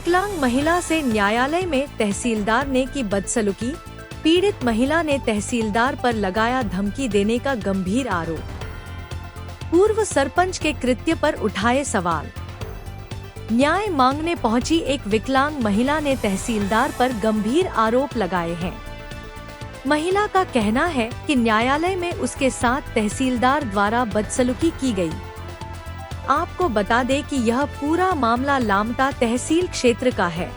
विकलांग महिला से न्यायालय में तहसीलदार ने की बदसलूकी। पीड़ित महिला ने तहसीलदार पर लगाया धमकी देने का गंभीर आरोप। पूर्व सरपंच के कृत्य पर उठाए सवाल। न्याय मांगने पहुंची एक विकलांग महिला ने तहसीलदार पर गंभीर आरोप लगाए हैं। महिला का कहना है कि न्यायालय में उसके साथ तहसीलदार द्वारा बदसलूकी की गई। आपको बता दें कि यह पूरा मामला लामटा तहसील क्षेत्र का है,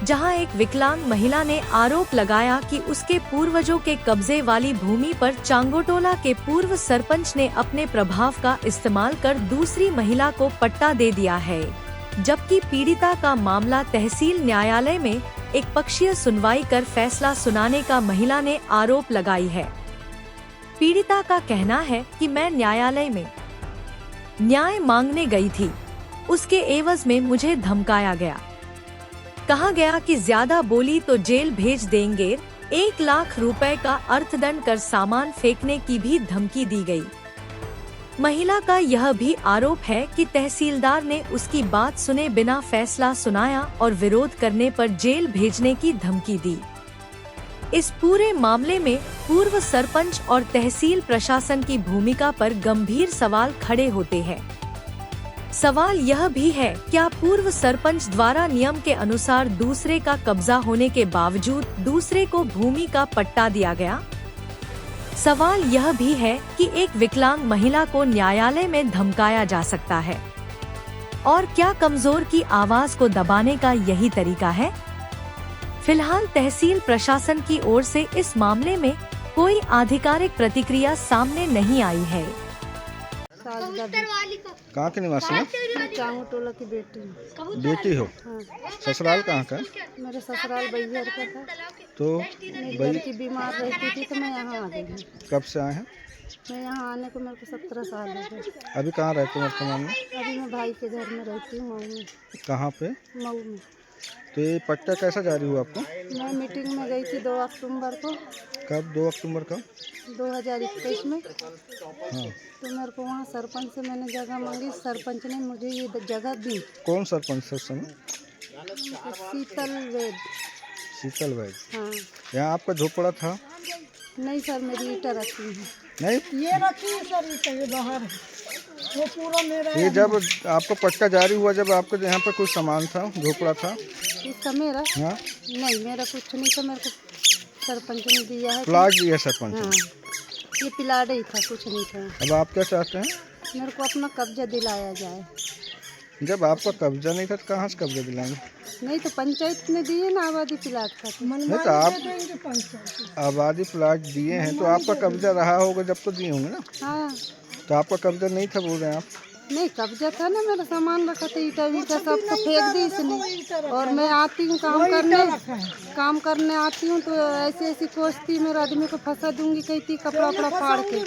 जहां एक विकलांग महिला ने आरोप लगाया कि उसके पूर्वजों के कब्जे वाली भूमि पर चांगोटोला के पूर्व सरपंच ने अपने प्रभाव का इस्तेमाल कर दूसरी महिला को पट्टा दे दिया है, जबकि पीड़िता का मामला तहसील न्यायालय में एक पक्षीय सुनवाई कर फैसला सुनाने का महिला ने आरोप लगाई है। पीड़िता का कहना है कि मैं न्यायालय में न्याय मांगने गई थी, उसके एवज में मुझे धमकाया गया। कहा गया कि ज्यादा बोली तो जेल भेज देंगे। 1 लाख रुपए का अर्थदंड कर सामान फेंकने की भी धमकी दी गई। महिला का यह भी आरोप है कि तहसीलदार ने उसकी बात सुने बिना फैसला सुनाया और विरोध करने पर जेल भेजने की धमकी दी। इस पूरे मामले में पूर्व सरपंच और तहसील प्रशासन की भूमिका पर गंभीर सवाल खड़े होते हैं। सवाल यह भी है, क्या पूर्व सरपंच द्वारा नियम के अनुसार दूसरे का कब्जा होने के बावजूद दूसरे को भूमि का पट्टा दिया गया? सवाल यह भी है कि एक विकलांग महिला को न्यायालय में धमकाया जा सकता है, और क्या कमजोर की आवाज को दबाने का यही तरीका है? फिलहाल तहसील प्रशासन की ओर से इस मामले में कोई आधिकारिक प्रतिक्रिया सामने नहीं आई है। कहाँ के निवासी हैं? चांगोटोला की बेटी। बेटी हो? हाँ। ससुराल कहाँ का? मेरे ससुराल बैहर का था। तो मेरी लड़की बीमार रहती थी तो मैं यहाँ आ गई। कब से आए हैं? मैं यहाँ आने को मेरे को 17 साल हो गए। अभी कहाँ रहते हो वर्तमान में? अभी मैं भाई के घर में रहती हूँ, मऊ में। कहाँ पे? मऊ में। तो ये पट्टा कैसा जारी हुआ आपको? मैं मीटिंग में गई थी 2 अक्टूबर को। कब? 2 अक्टूबर का 2021 में। हाँ। तो मेरे को वहाँ सरपंच से मैंने जगह मांगी, सरपंच ने मुझे ये जगह दी। कौन सरपंच से उस समय? शीतल वैद। शीतल वैद। हाँ। यहाँ आपका झोपड़ा था? नहीं सर, मेरी ईटा रखी है। नहीं, ये रखी है सर, ये बाहर है, वो पूरा मेरा। ये जब आपको पट्टा जारी हुआ, जब आपके यहाँ पे कुछ सामान था, झोपड़ा था? इसका मेरा? हाँ। नहीं, मेरा कुछ नहीं था, मेरे को सरपंच ने दिया है। प्लाट दिया सरपंच? हाँ, ये प्लाट ही था, कुछ नहीं था। अब आप क्या चाहते हैं? मेरे को अपना कब्जा दिलाया जाए। जब आपका कब्जा नहीं था तो कहाँ से कब्जा दिलाएंगे? नहीं तो पंचायत ने दिए ना आबादी प्लाट का। नहीं तो आप आबादी प्लाट दिए हैं तो आपका कब्जा रहा होगा जब तो दिए होंगे ना? हाँ। तो आपका कब्जा नहीं था बोल रहे हैं आप? नहीं, कब्जा था ना, मेरा सामान रखा था, ईटा वीटा सब तो फेंक दी इसने। और मैं आती हूँ काम करने आती हूँ तो ऐसी कोसती, मेरे आदमी को फंसा दूंगी कहती, कपड़ा वपड़ा फाड़ के।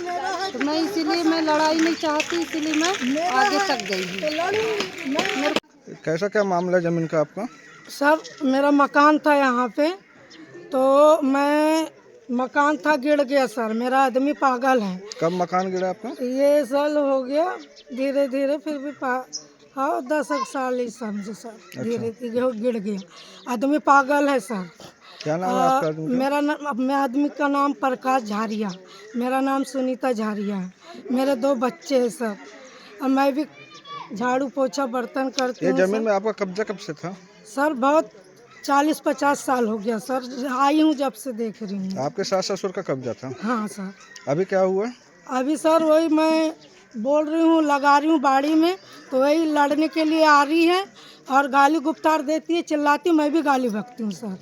तो मैं इसीलिए मैं लड़ाई नहीं चाहती, इसीलिए मैं आगे तक गई हूँ। कैसा क्या मामला है जमीन का आपका? सर, मेरा मकान था यहाँ पे, तो मकान था, गिर गया सर। मेरा आदमी पागल है। कब मकान गिरा आपका? ये साल हो गया, धीरे धीरे फिर भी हाँ 10 साल ही समझे सर। अच्छा। धीरे धीरे गिर गया। आदमी पागल है सर। क्या नाम है आपका आदमी का? मेरा आदमी का नाम प्रकाश झारिया, मेरा नाम सुनीता झारिया है। मेरे 2 बच्चे हैं सर, और मैं भी झाड़ू पोछा बर्तन करती हूँ। ये जमीन में आपका कब्जा कब से था? सर बहुत 40-50 साल हो गया सर, आई हूँ जब से देख रही हूँ। आपके सास ससुर का कब्जा था? हाँ सर। अभी क्या हुआ? अभी सर वही मैं बोल रही हूँ, लगा रही हूँ बाड़ी में, तो वही लड़ने के लिए आ रही है और गाली गुप्तार देती है, चिल्लाती, मैं भी गाली बकती हूँ सर।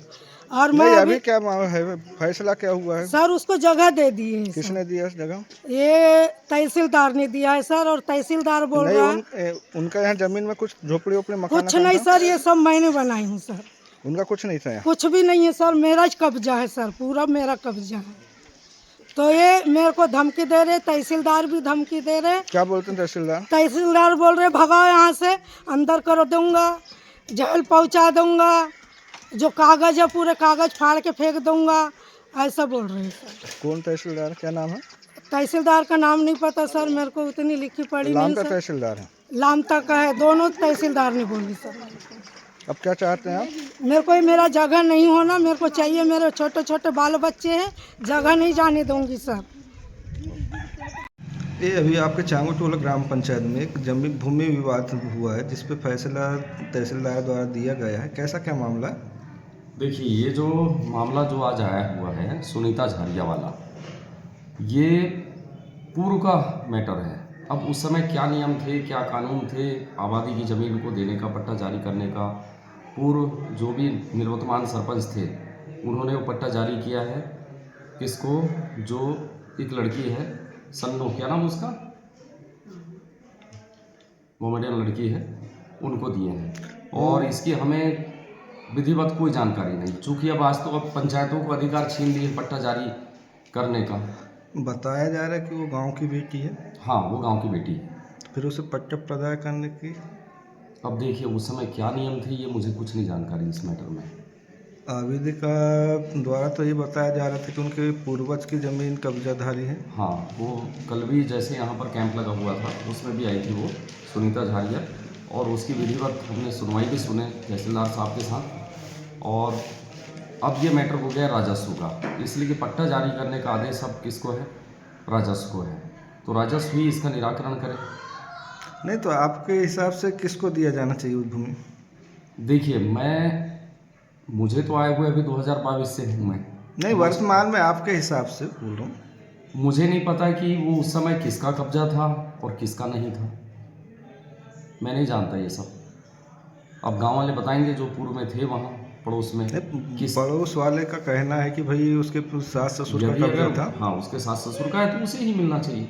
और मैं अभी क्या है, फैसला क्या हुआ है? सर उसको जगह दे दी है। किसने दिया इस जगह? ये तहसीलदार ने दिया है सर, और तहसीलदार बोल रहा है उनका यहाँ जमीन में कुछ झोपड़ी ओपड़ी मकान? कुछ नहीं सर, ये सब मैंने बनाई हूँ सर। उनका कुछ नहीं था यहाँ? कुछ भी नहीं है सर, मेरा कब्जा है सर, पूरा मेरा कब्जा है। तो ये मेरे को धमकी दे रहे, तहसीलदार भी धमकी दे रहे। क्या बोलते हैं तहसीलदार? तहसीलदार बोल रहे भगाओ यहाँ से, अंदर कर दूंगा, जेल पहुँचा दूंगा, जो कागज है पूरे कागज फाड़ के फेंक दूंगा, ऐसा बोल रहे हैं सर। कौन तहसीलदार, क्या नाम है? तहसीलदार का नाम नहीं पता सर, मेरे को उतनी लिखी पढ़ी नहीं सर। सर। तहसीलदार है? लामता का है, दोनों तहसीलदार ने बोली सर। अब क्या चाहते हैं आप? मेरे को मेरा जगह नहीं होना, मेरे को चाहिए। मेरे छोटे छोटे बाल बच्चे हैं, जगह नहीं जाने दूंगी सर। ये अभी आपके चांगोटोला ग्राम पंचायत में एक जमीन भूमि विवाद हुआ है जिस पे फैसला तहसीलदार द्वारा दिया गया है, कैसा क्या मामला है? देखिए, ये जो मामला जो आज आया हुआ है सुनीता झारिया वाला, ये पूर्व का मैटर है। अब उस समय क्या नियम थे, क्या कानून थे आबादी की ज़मीन को देने का, पट्टा जारी करने का, पूर्व जो भी निवर्तमान सरपंच थे उन्होंने वो पट्टा जारी किया है। किसको? जो एक लड़की है सन्नो, क्या नाम उसका, मोमेडियन लड़की है, उनको दिए हैं। और इसकी हमें विधिवत कोई जानकारी नहीं, चूँकि अब आज तो अब पंचायतों को अधिकार छीन लिए पट्टा जारी करने का। बताया जा रहा है कि वो गांव की बेटी है। हाँ, वो गांव की बेटी है। फिर उसे पट्टा प्रदान करने की अब देखिए उस समय क्या नियम थे, ये मुझे कुछ नहीं जानकारी इस मैटर में। आवेदिका द्वारा तो ये बताया जा रहा था कि उनके पूर्वज की ज़मीन कब्जाधारी है। हाँ, वो कल भी जैसे यहाँ पर कैंप लगा हुआ था उसमें भी आई थी वो सुनीता झारिया, और उसकी विधिवत हमने सुनवाई भी सुने तहसीलदार साहब के साथ। और अब ये मैटर हो गया राजस्व का, इसलिए कि पट्टा जारी करने का आदेश अब किसको है? राजस्व को है। तो राजस्व ही इसका निराकरण करे। नहीं तो आपके हिसाब से किसको दिया जाना चाहिए उस भूमि? देखिए, मुझे तो आए हुए अभी 2022 से हूँ मैं। नहीं, वर्तमान में आपके हिसाब से बोल रहा हूँ। मुझे नहीं पता कि वो उस समय किसका कब्जा था और किसका नहीं था, मैं नहीं जानता ये सब। अब गांव वाले बताएंगे जो पूर्व में थे वहाँ पड़ोस में। पड़ोस वाले का कहना है कि भाई उसके सास ससुर का यदि कब्जा अगर था। हाँ, उसके सास ससुर का है तो उसे ही मिलना चाहिए।